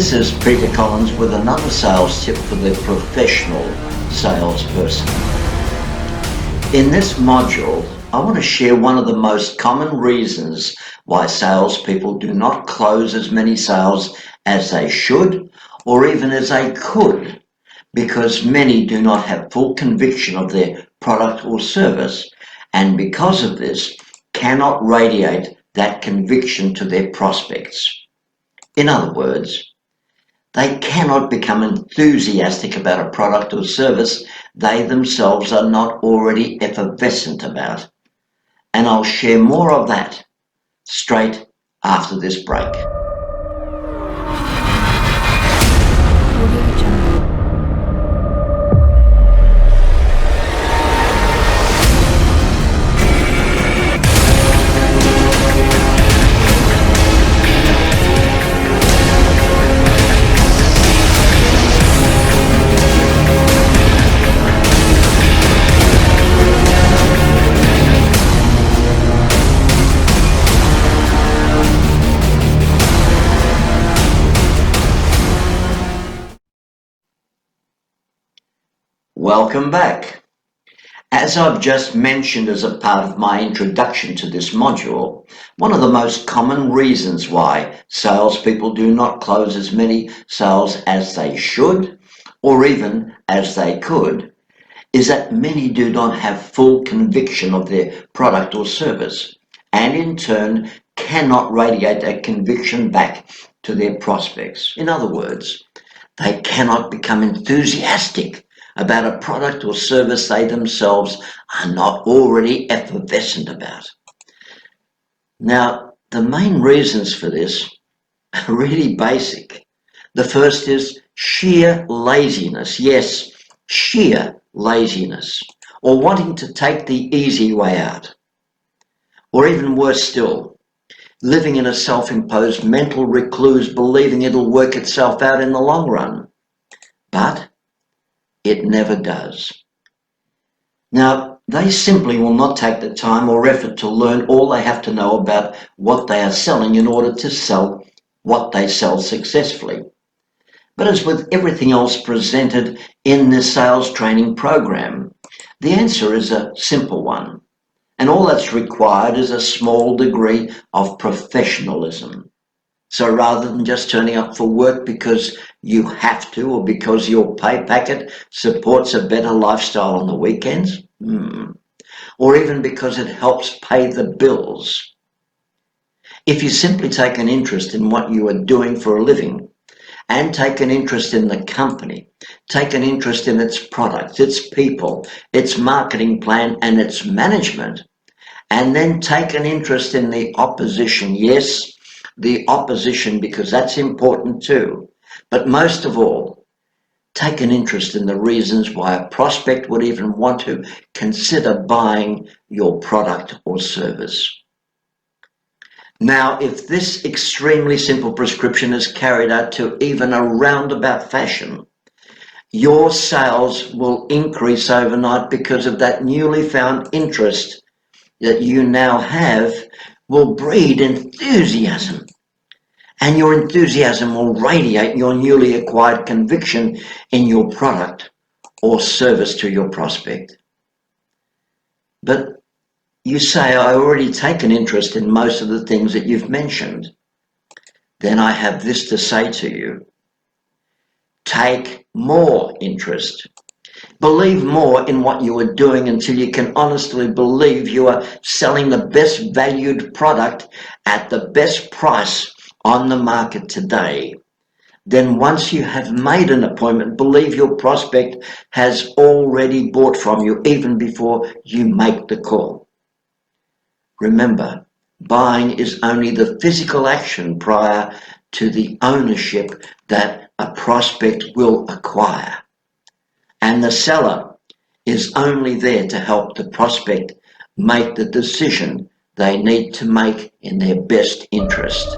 This is Peter Collins with another sales tip for the professional salesperson. In this module, I want to share one of the most common reasons why salespeople do not close as many sales as they should or even as they could, because many do not have full conviction of their product or service, and because of this, cannot radiate that conviction to their prospects. In other words, they cannot become enthusiastic about a product or service they themselves are not already effervescent about. And I'll share more of that straight after this break. Welcome back. As I've just mentioned as a part of my introduction to this module, one of the most common reasons why salespeople do not close as many sales as they should or even as they could is that many do not have full conviction of their product or service, and in turn cannot radiate that conviction back to their prospects. In other words, they cannot become enthusiastic about a product or service they themselves are not already effervescent about. Now, the main reasons for this are really basic. The first is sheer laziness. Yes, sheer laziness, or wanting to take the easy way out. Or even worse still, living in a self-imposed mental recluse, believing it'll work itself out in the long run. But it never does. Now, they simply will not take the time or effort to learn all they have to know about what they are selling in order to sell what they sell successfully. But as with everything else presented in this sales training program, the answer is a simple one. And all that's required is a small degree of professionalism. So rather than just turning up for work because you have to or because your pay packet supports a better lifestyle on the weekends, or even because it helps pay the bills, if you simply take an interest in what you are doing for a living and take an interest in the company, take an interest in its products, its people, its marketing plan and its management, and then take an interest in the opposition, yes, the opposition, because that's important too. But most of all, take an interest in the reasons why a prospect would even want to consider buying your product or service. Now, if this extremely simple prescription is carried out to even a roundabout fashion, your sales will increase overnight because of that newly found interest that you now have will breed enthusiasm. And your enthusiasm will radiate your newly acquired conviction in your product or service to your prospect. But you say, I already take an interest in most of the things that you've mentioned. Then I have this to say to you. Take more interest. Believe more in what you are doing until you can honestly believe you are selling the best valued product at the best price on the market today. Then once you have made an appointment, believe your prospect has already bought from you even before you make the call. Remember, buying is only the physical action prior to the ownership that a prospect will acquire. And the seller is only there to help the prospect make the decision they need to make in their best interest.